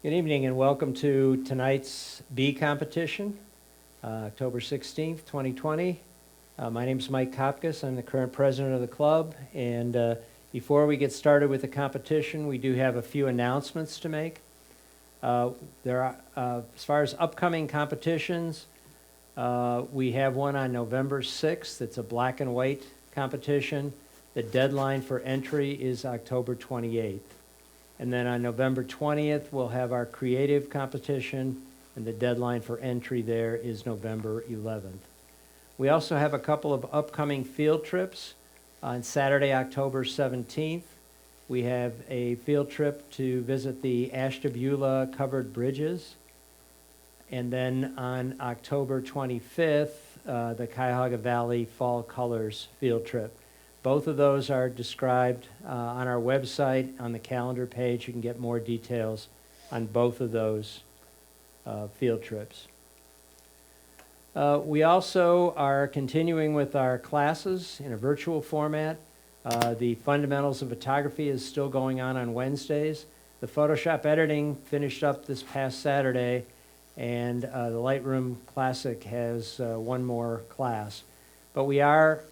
Good evening and welcome to tonight's bee competition, October 16th, 2020. My name is Mike Kopkas. I'm the current president of the club. And before we get started with the competition, we do have a few announcements to make. As far as upcoming competitions, we have one on November 6th. It's a black and white competition. The deadline for entry is October 28th. And then on November 20th, we'll have our creative competition, and the deadline for entry there is November 11th. We also have a couple of upcoming field trips. On Saturday, October 17th, we have a field trip to visit the Ashtabula covered bridges. And then on October 25th, the Cuyahoga Valley Fall Colors field trip. Both of those are described on our website on the calendar page. You can get more details on both of those field trips. We also are continuing with our classes in a virtual format. The Fundamentals of Photography is still going on Wednesdays. The Photoshop editing finished up this past Saturday, and the Lightroom Classic has one more class. But we are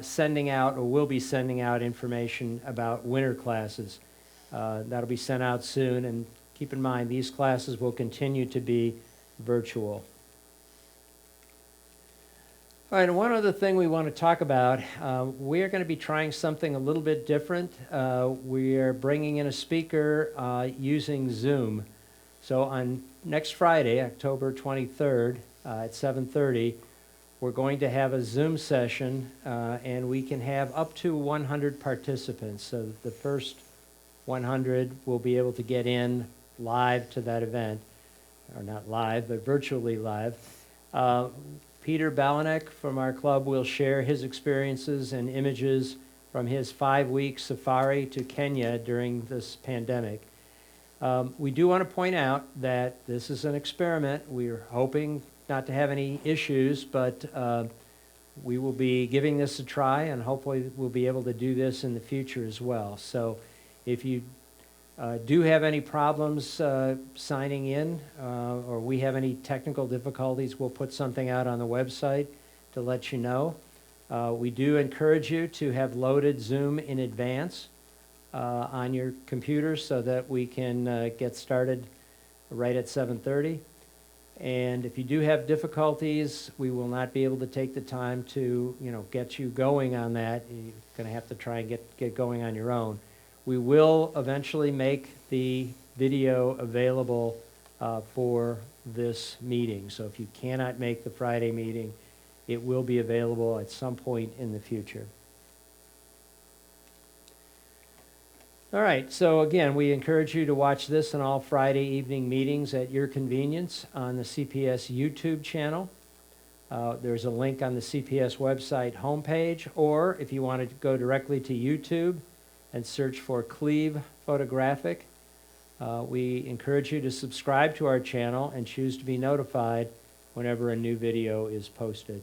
sending out, or will be sending out, information about winter classes. That'll be sent out soon, and keep in mind these classes will continue to be virtual. All right, and one other thing we want to talk about, we are going to be trying something a little bit different. We are bringing in a speaker using Zoom. So on next Friday, October 23rd at 7:30, we're going to have a Zoom session, and we can have up to 100 participants. So the first 100 will be able to get in live to that event, or not live, but virtually live. Peter Balanek from our club will share his experiences and images from his 5-week safari to Kenya during this pandemic. We do want to point out that this is an experiment. We're hoping not to have any issues, but we will be giving this a try, and hopefully we'll be able to do this in the future as well. So if you do have any problems signing in, or we have any technical difficulties, we'll put something out on the website to let you know. We do encourage you to have loaded Zoom in advance on your computer so that we can get started right at 7:30. And if you do have difficulties, we will not be able to take the time to, get you going on that. You're going to have to try and get going on your own. We will eventually make the video available for this meeting. So if you cannot make the Friday meeting, it will be available at some point in the future. All right, so again, we encourage you to watch this and all Friday evening meetings at your convenience on the CPS YouTube channel. There's a link on the CPS website homepage, or if you want to go directly to YouTube and search for Cleve Photographic, we encourage you to subscribe to our channel and choose to be notified whenever a new video is posted.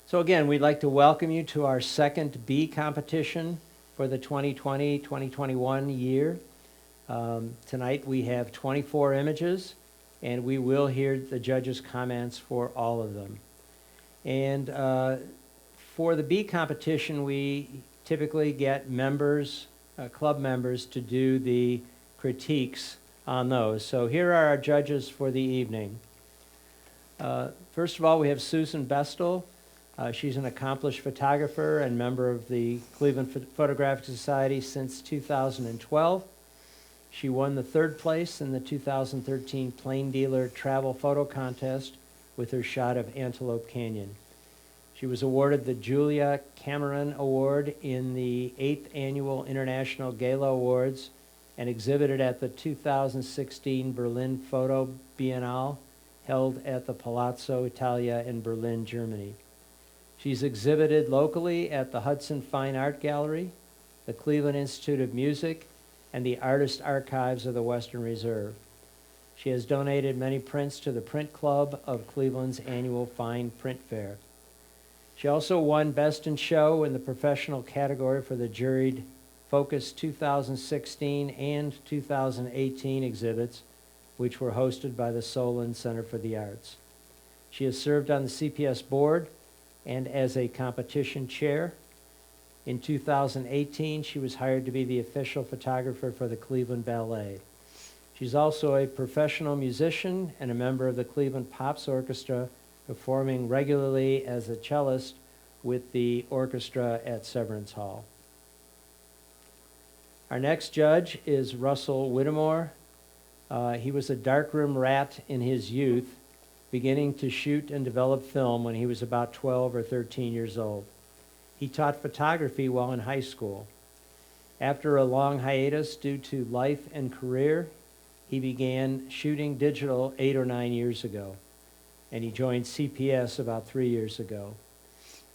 So again, we'd like to welcome you to our second bee competition for the 2020-2021 year. Tonight we have 24 images, and we will hear the judges' comments for all of them. And for the bee competition, we typically get members, club members, to do the critiques on those. So here are our judges for the evening. First of all, we have Susan Bestul. She's an accomplished photographer and member of the Cleveland Photographic Society since 2012. She won the 3rd place in the 2013 Plain Dealer Travel Photo Contest with her shot of Antelope Canyon. She was awarded the Julia Cameron Award in the 8th Annual International Gala Awards and exhibited at the 2016 Berlin Photo Biennale held at the Palazzo Italia in Berlin, Germany. She's exhibited locally at the Hudson Fine Art Gallery, the Cleveland Institute of Music, and the Artist Archives of the Western Reserve. She has donated many prints to the Print Club of Cleveland's annual Fine Print Fair. She also won Best in Show in the professional category for the juried Focus 2016 and 2018 exhibits, which were hosted by the Solon Center for the Arts. She has served on the CPS board and as a competition chair. In 2018, she was hired to be the official photographer for the Cleveland Ballet. She's also a professional musician and a member of the Cleveland Pops Orchestra, performing regularly as a cellist with the orchestra at Severance Hall. Our next judge is Russell Whittemore. He was a darkroom rat in his youth, beginning to shoot and develop film when he was about 12 or 13 years old. He taught photography while in high school. After a long hiatus due to life and career, he began shooting digital 8 or 9 years ago, and he joined CPS about 3 years ago.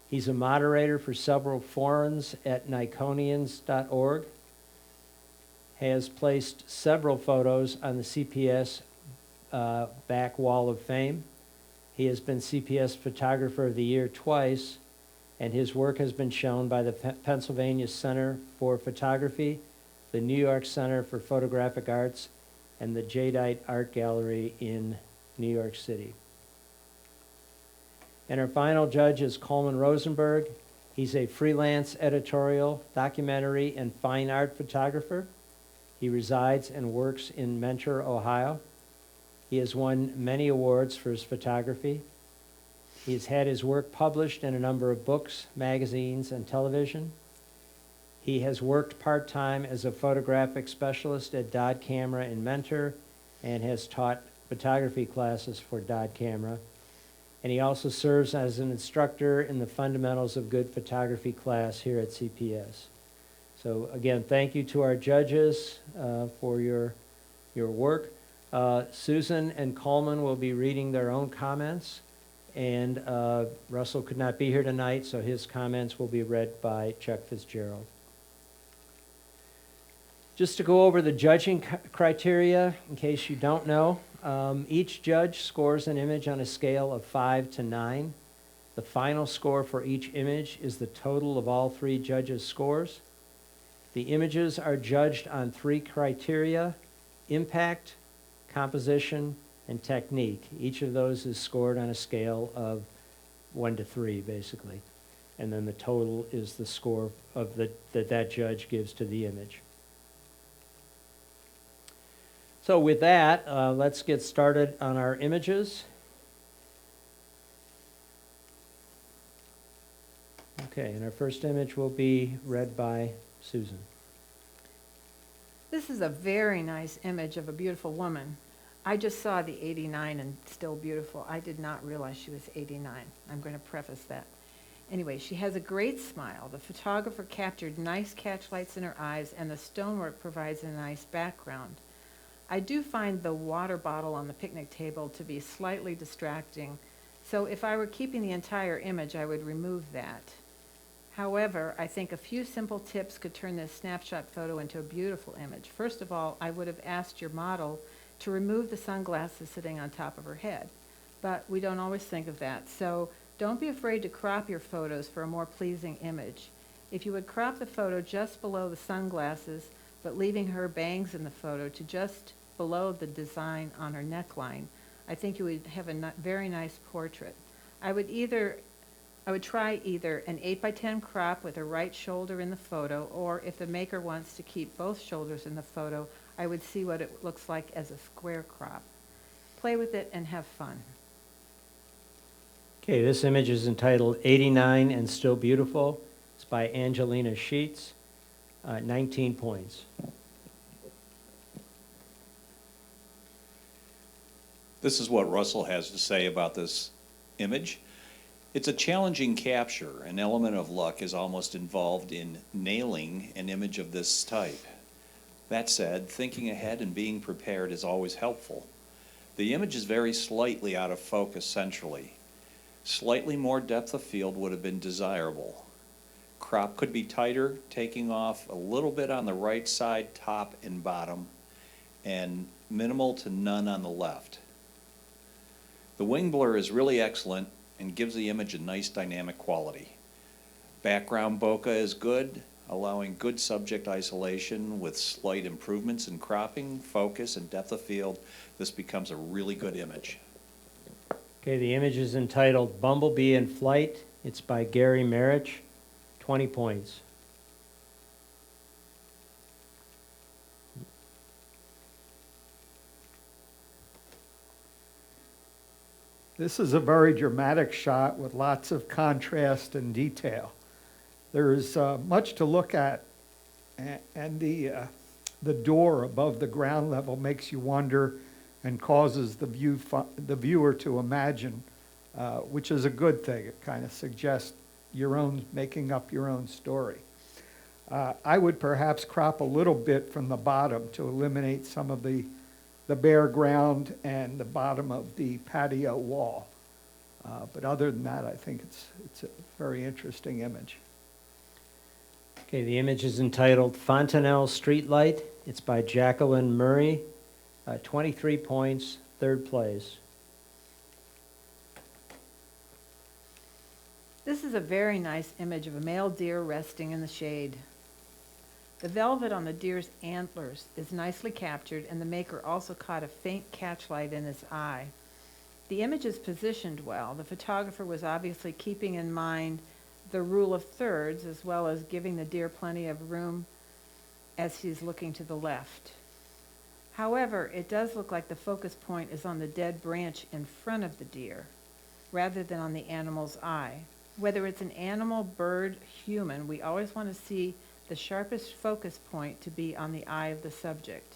He's a moderator for several forums at Nikonians.org, has placed several photos on the CPS back wall of fame. He has been CPS Photographer of the Year twice, and his work has been shown by the Pennsylvania Center for Photography, the New York Center for Photographic Arts, and the Jadeite Art Gallery in New York City. And our final judge is Kolman Rosenberg. He's a freelance editorial, documentary, and fine art photographer. He resides and works in Mentor, Ohio. He has won many awards for his photography. He has had his work published in a number of books, magazines, and television. He has worked part-time as a photographic specialist at Dodd Camera in Mentor and has taught photography classes for Dodd Camera. And he also serves as an instructor in the Fundamentals of Good Photography class here at CPS. So again, thank you to our judges for your work. Susan and Coleman will be reading their own comments, and Russell could not be here tonight, so his comments will be read by Chuck Fitzgerald. Just to go over the judging criteria, in case you don't know, each judge scores an image on a scale of 5 to 9. The final score for each image is the total of all 3 judges' scores. The images are judged on 3 criteria: impact, composition, and technique. Each of those is scored on a scale of 1 to 3, basically. And then the total is the score of that judge gives to the image. So with that, let's get started on our images. Okay, and our first image will be read by Susan. This is a very nice image of a beautiful woman. I just saw the 89 and still beautiful. I did not realize she was 89. I'm going to preface that. Anyway, she has a great smile. The photographer captured nice catchlights in her eyes, and the stonework provides a nice background. I do find the water bottle on the picnic table to be slightly distracting, so if I were keeping the entire image, I would remove that. However, I think a few simple tips could turn this snapshot photo into a beautiful image. First of all, I would have asked your model to remove the sunglasses sitting on top of her head, but we don't always think of that. So don't be afraid to crop your photos for a more pleasing image. If you would crop the photo just below the sunglasses, but leaving her bangs in the photo to just below the design on her neckline, I think you would have a very nice portrait. I would try either an 8x10 crop with her right shoulder in the photo, or if the maker wants to keep both shoulders in the photo, I would see what it looks like as a square crop. Play with it and have fun. Okay, this image is entitled 89 and Still Beautiful. It's by Angelina Sheets, 19 points. This is what Russell has to say about this image. It's a challenging capture. An element of luck is almost involved in nailing an image of this type. That said, thinking ahead and being prepared is always helpful. The image is very slightly out of focus centrally. Slightly more depth of field would have been desirable. Crop could be tighter, taking off a little bit on the right side, top and bottom, and minimal to none on the left. The wing blur is really excellent and gives the image a nice dynamic quality. Background bokeh is good, allowing good subject isolation with slight improvements in cropping, focus, and depth of field. This becomes a really good image. Okay, the image is entitled Bumblebee in Flight. It's by Gary Marich, 20 points. This is a very dramatic shot with lots of contrast and detail. There's much to look at, and the door above the ground level makes you wonder and causes the viewer to imagine, which is a good thing. It kind of suggests making up your own story. I would perhaps crop a little bit from the bottom to eliminate some of the bare ground and the bottom of the patio wall. But other than that, I think it's a very interesting image. Okay, the image is entitled Fontanelle Streetlight. It's by Jacqueline Murray, 23 points, third place. This is a very nice image of a male deer resting in the shade. The velvet on the deer's antlers is nicely captured, and the maker also caught a faint catchlight in his eye. The image is positioned well. The photographer was obviously keeping in mind the rule of thirds, as well as giving the deer plenty of room as he's looking to the left. However, it does look like the focus point is on the dead branch in front of the deer, rather than on the animal's eye. Whether it's an animal, bird, human, we always want to see the sharpest focus point to be on the eye of the subject.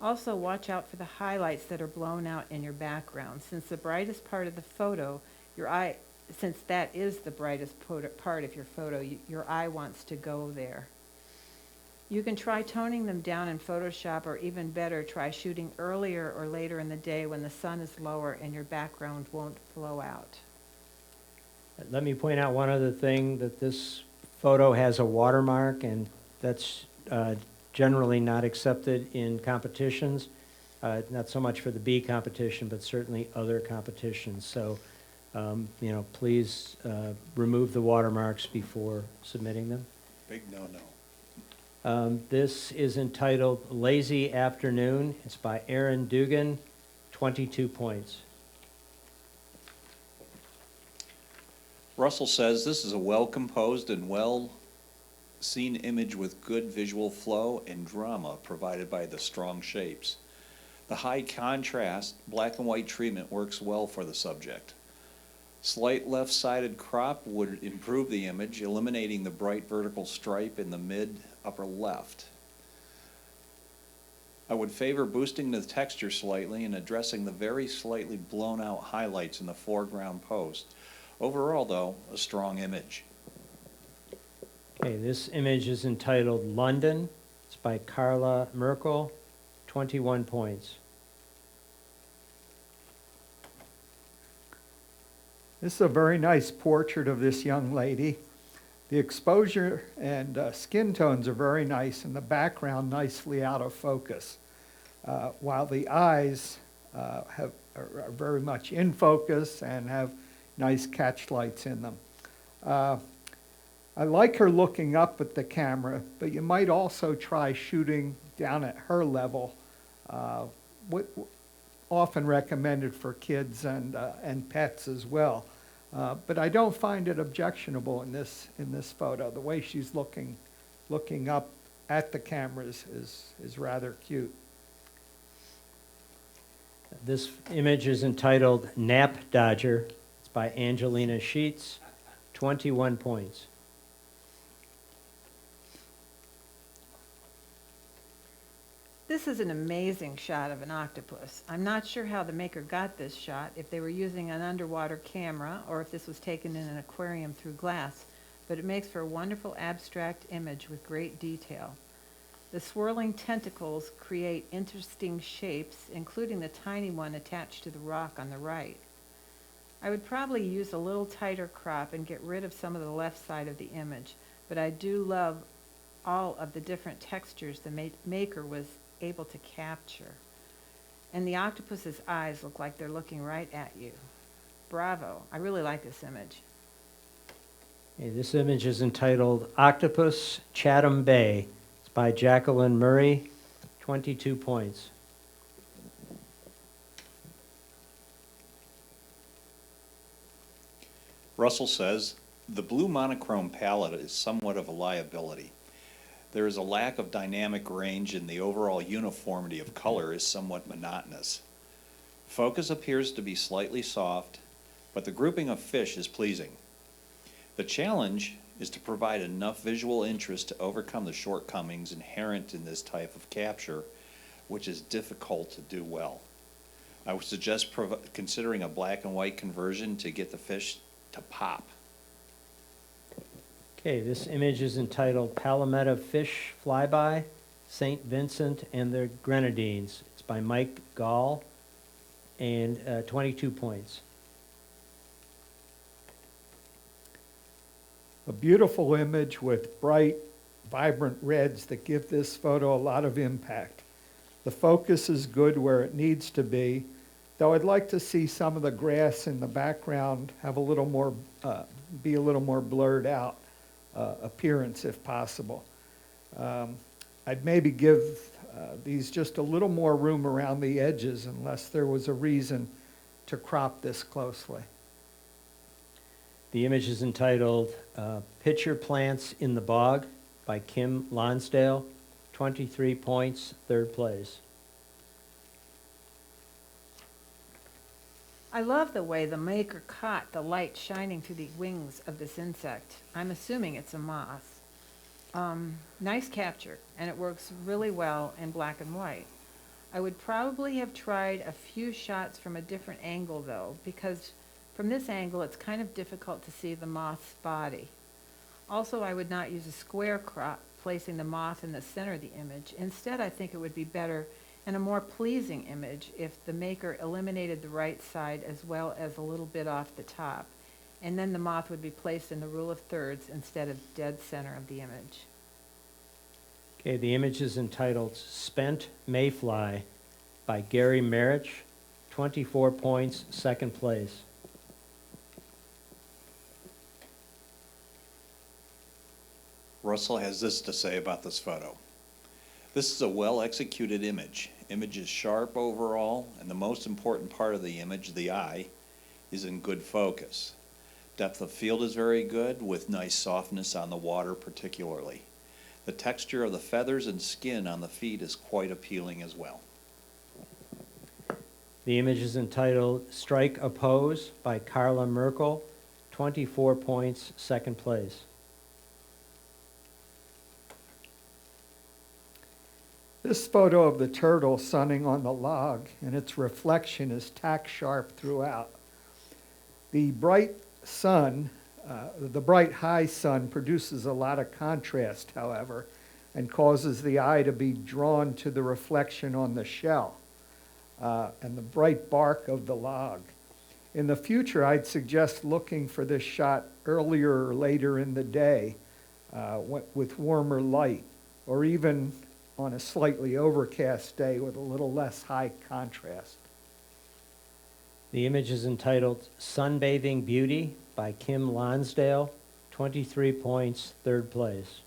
Also, watch out for the highlights that are blown out in your background. Since the brightest part of the photo, since that is the brightest part of your photo, your eye wants to go there. You can try toning them down in Photoshop, or even better, try shooting earlier or later in the day when the sun is lower and your background won't blow out. Let me point out one other thing, that this photo has a watermark, and that's generally not accepted in competitions. Not so much for the bee competition, but certainly other competitions. So, please remove the watermarks before submitting them. Big no-no. This is entitled Lazy Afternoon. It's by Aaron Dugan, 22 points. Russell says this is a well-composed and well-seen image with good visual flow and drama provided by the strong shapes. The high contrast black and white treatment works well for the subject. Slight left-sided crop would improve the image, eliminating the bright vertical stripe in the mid-upper left. I would favor boosting the texture slightly and addressing the very slightly blown-out highlights in the foreground post. Overall, though, a strong image. Okay, this image is entitled London. It's by Carla Merkel, 21 points. This is a very nice portrait of this young lady. The exposure and skin tones are very nice, and the background nicely out of focus, while the eyes are very much in focus and have nice catchlights in them. I like her looking up at the camera, but you might also try shooting down at her level. Often recommended for kids and pets as well. But I don't find it objectionable in this photo. The way she's looking up at the camera is rather cute. This image is entitled Nap Dodger. It's by Angelina Sheets, 21 points. This is an amazing shot of an octopus. I'm not sure how the maker got this shot, if they were using an underwater camera or if this was taken in an aquarium through glass, but it makes for a wonderful abstract image with great detail. The swirling tentacles create interesting shapes, including the tiny one attached to the rock on the right. I would probably use a little tighter crop and get rid of some of the left side of the image, but I do love all of the different textures the maker was able to capture. And the octopus's eyes look like they're looking right at you. Bravo. I really like this image. Okay, this image is entitled Octopus, Chatham Bay. It's by Jacqueline Murray, 22 points. Russell says, the blue monochrome palette is somewhat of a liability. There is a lack of dynamic range and the overall uniformity of color is somewhat monotonous. Focus appears to be slightly soft, but the grouping of fish is pleasing. The challenge is to provide enough visual interest to overcome the shortcomings inherent in this type of capture, which is difficult to do well. I would suggest considering a black and white conversion to get the fish to pop. Okay, this image is entitled Palometa Fish Flyby, St. Vincent and the Grenadines. It's by Mike Gall, and 22 points. A beautiful image with bright, vibrant reds that give this photo a lot of impact. The focus is good where it needs to be, though I'd like to see some of the grass in the background have a little more, be a little more blurred out appearance if possible. I'd maybe give these just a little more room around the edges unless there was a reason to crop this closely. The image is entitled Pitcher Plants in the Bog by Kim Lonsdale, 23 points, third place. I love the way the maker caught the light shining through the wings of this insect. I'm assuming it's a moth. Nice capture, and it works really well in black and white. I would probably have tried a few shots from a different angle though, because from this angle it's kind of difficult to see the moth's body. Also, I would not use a square crop, placing the moth in the center of the image. Instead, I think it would be better and a more pleasing image if the maker eliminated the right side as well as a little bit off the top, and then the moth would be placed in the rule of thirds instead of dead center of the image. Okay, the image is entitled Spent Mayfly by Gary Marich, 24 points, second place. Russell has this to say about this photo. This is a well-executed image. Image is sharp overall, and the most important part of the image, the eye, is in good focus. Depth of field is very good, with nice softness on the water particularly. The texture of the feathers and skin on the feet is quite appealing as well. The image is entitled Strike a Pose by Carla Merkel, 24 points, second place. This photo of the turtle sunning on the log and its reflection is tack sharp throughout. The bright sun, the bright high sun produces a lot of contrast, however, and causes the eye to be drawn to the reflection on the shell and the bright bark of the log. In the future, I'd suggest looking for this shot earlier or later in the day with warmer light, or even on a slightly overcast day with a little less high contrast. The image is entitled Sunbathing Beauty by Kim Lonsdale, 23 points, third place.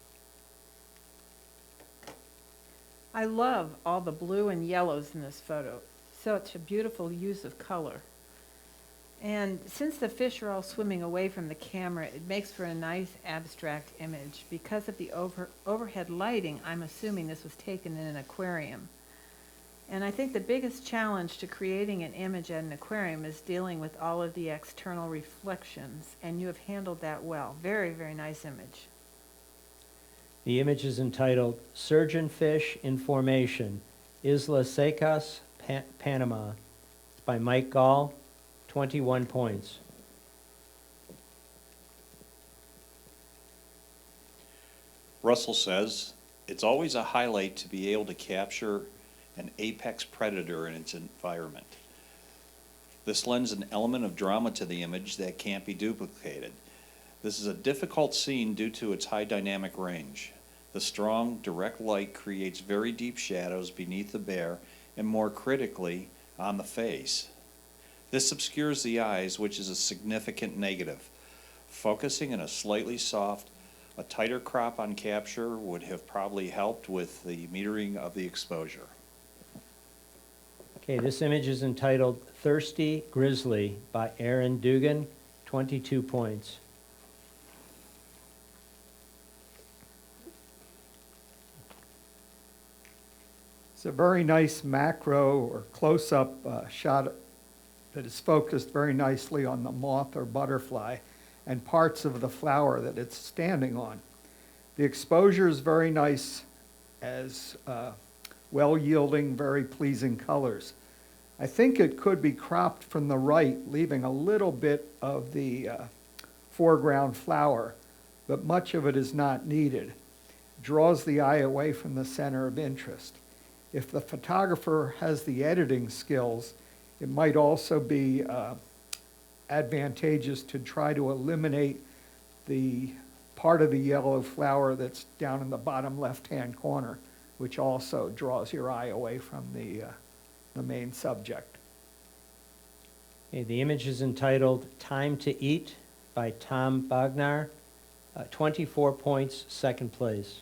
I love all the blue and yellows in this photo. Such a beautiful use of color. And since the fish are all swimming away from the camera, it makes for a nice abstract image. Because of the overhead lighting, I'm assuming this was taken in an aquarium. And I think the biggest challenge to creating an image at an aquarium is dealing with all of the external reflections, and you have handled that well. Very, very nice image. The image is entitled Surgeonfish in Formation, Isla Secas, Panama. It's by Mike Gall, 21 points. Russell says, it's always a highlight to be able to capture an apex predator in its environment. This lends an element of drama to the image that can't be duplicated. This is a difficult scene due to its high dynamic range. The strong, direct light creates very deep shadows beneath the bear and, more critically, on the face. This obscures the eyes, which is a significant negative. Focusing in a slightly soft, a tighter crop on capture would have probably helped with the metering of the exposure. Okay, this image is entitled Thirsty Grizzly by Aaron Dugan, 22 points. It's a very nice macro or close-up shot that is focused very nicely on the moth or butterfly and parts of the flower that it's standing on. The exposure is very nice as well-yielding, very pleasing colors. I think it could be cropped from the right, leaving a little bit of the foreground flower, but much of it is not needed. Draws the eye away from the center of interest. If the photographer has the editing skills, it might also be advantageous to try to eliminate the part of the yellow flower that's down in the bottom left-hand corner, which also draws your eye away from the main subject. Okay, the image is entitled Time to Eat by Tom Bognar, 24 points, second place.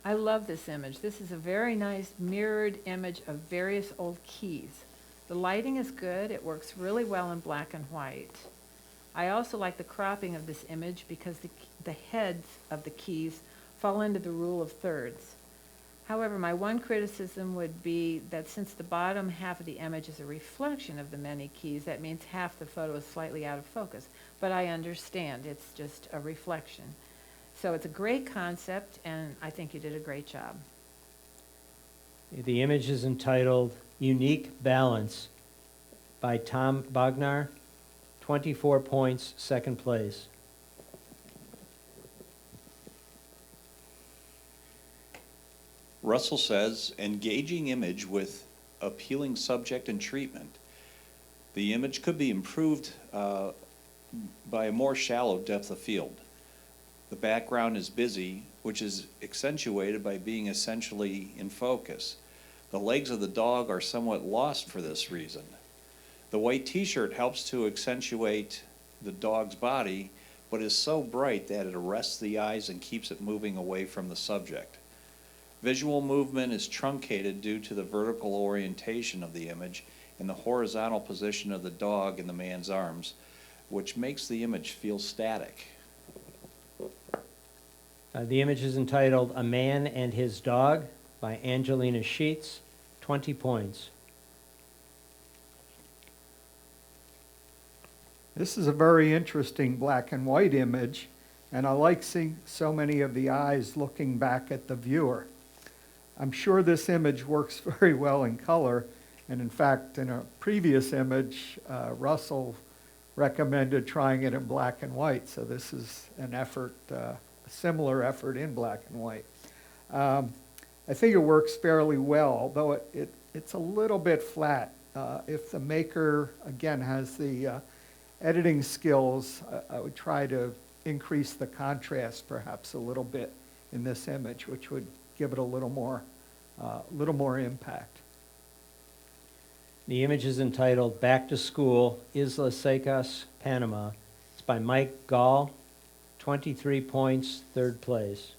I love this image. This is a very nice mirrored image of various old keys. The lighting is good. It works really well in black and white. I also like the cropping of this image because the heads of the keys fall into the rule of thirds. However, my one criticism would be that since the bottom half of the image is a reflection of the many keys, that means half the photo is slightly out of focus. But I understand, it's just a reflection. So it's a great concept, and I think you did a great job. The image is entitled Unique Balance by Tom Bognar, 24 points, second place. Russell says, engaging image with appealing subject and treatment. The image could be improved by a more shallow depth of field. The background is busy, which is accentuated by being essentially in focus. The legs of the dog are somewhat lost for this reason. The white t-shirt helps to accentuate the dog's body, but is so bright that it arrests the eyes and keeps it moving away from the subject. Visual movement is truncated due to the vertical orientation of the image and the horizontal position of the dog in the man's arms, which makes the image feel static. The image is entitled A Man and His Dog by Angelina Sheets, 20 points. This is a very interesting black and white image, and I like seeing so many of the eyes looking back at the viewer. I'm sure this image works very well in color, and in fact, in a previous image, Russell recommended trying it in black and white, so this is an effort, a similar effort in black and white. I think it works fairly well, although it's a little bit flat. If the maker, again, has the editing skills, I would try to increase the contrast perhaps a little bit in this image, which would give it a little more impact. The image is entitled Back to School, Isla Secas, Panama. It's by Mike Gall, 23 points, third place.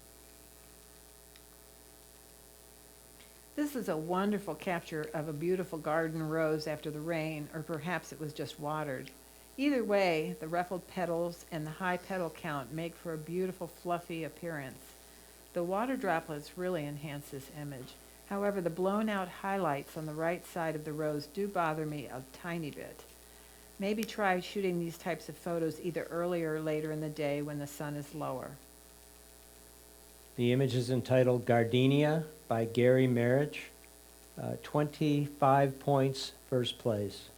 This is a wonderful capture of a beautiful garden rose after the rain, or perhaps it was just watered. Either way, the ruffled petals and the high petal count make for a beautiful fluffy appearance. The water droplets really enhance this image. However, the blown out highlights on the right side of the rose do bother me a tiny bit. Maybe try shooting these types of photos either earlier or later in the day when the sun is lower. The image is entitled Gardenia by Gary Marriage, 25 points, first place.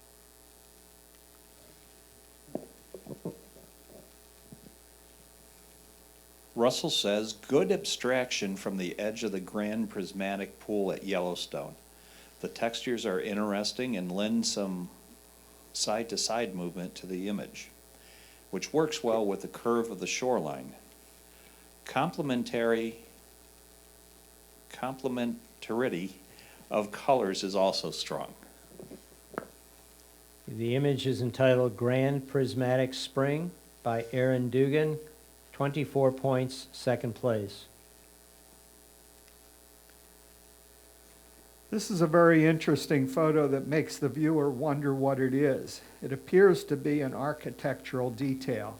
Russell says, good abstraction from the edge of the Grand Prismatic Pool at Yellowstone. The textures are interesting and lend some side-to-side movement to the image, which works well with the curve of the shoreline. Complementarity of colors is also strong. The image is entitled Grand Prismatic Spring by Aaron Dugan, 24 points, second place. This is a very interesting photo that makes the viewer wonder what it is. It appears to be an architectural detail.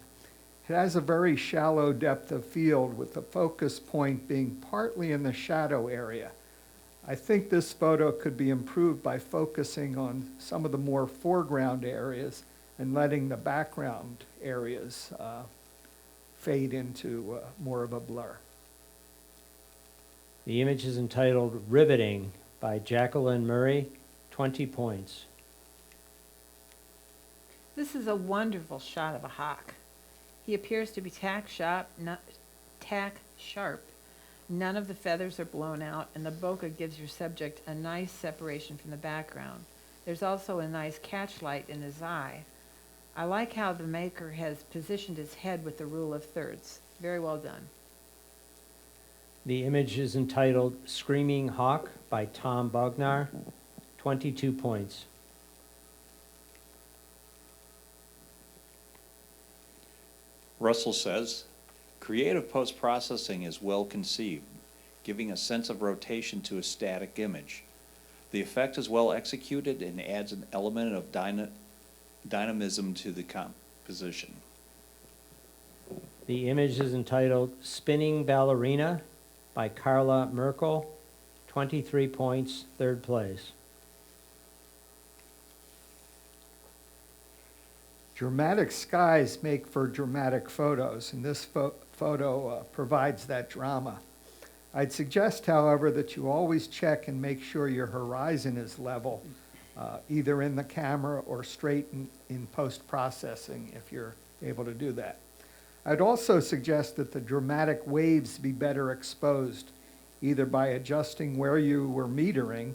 It has a very shallow depth of field with the focus point being partly in the shadow area. I think this photo could be improved by focusing on some of the more foreground areas and letting the background areas fade into more of a blur. The image is entitled Riveting by Jacqueline Murray, 20 points. This is a wonderful shot of a hawk. He appears to be tack sharp. None of the feathers are blown out, and the bokeh gives your subject a nice separation from the background. There's also a nice catchlight in his eye. I like how the maker has positioned his head with the rule of thirds. Very well done. The image is entitled Screaming Hawk by Tom Bognar, 22 points. Russell says, creative post-processing is well conceived, giving a sense of rotation to a static image. The effect is well executed and adds an element of dynamism to the composition. The image is entitled Spinning Ballerina by Carla Merkel, 23 points, third place. Dramatic skies make for dramatic photos, and this photo provides that drama. I'd suggest, however, that you always check and make sure your horizon is level, either in the camera or straight in post-processing, if you're able to do that. I'd also suggest that the dramatic waves be better exposed, either by adjusting where you were metering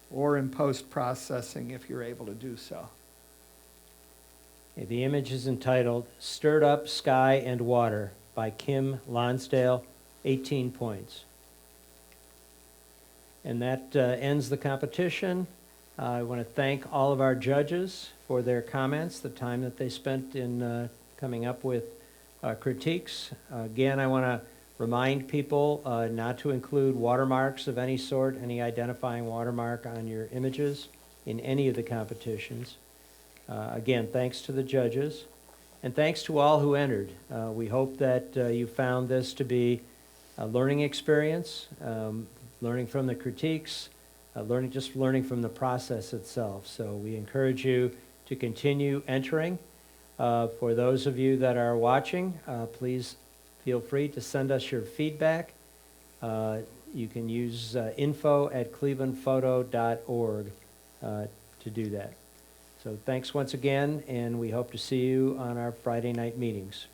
or in post-processing if you're able to do so. The image is entitled Stirred Up Sky and Water by Kim Lonsdale, 18 points. And that ends the competition. I want to thank all of our judges for their comments, the time that they spent in coming up with critiques. Again, I want to remind people not to include watermarks of any sort, any identifying watermark on your images in any of the competitions. Again, thanks to the judges, and thanks to all who entered. We hope that you found this to be a learning experience, learning from the critiques, learning from the process itself. So we encourage you to continue entering. For those of you that are watching, please feel free to send us your feedback. You can use info@clevelandphoto.org to do that. So thanks once again, and we hope to see you on our Friday night meetings.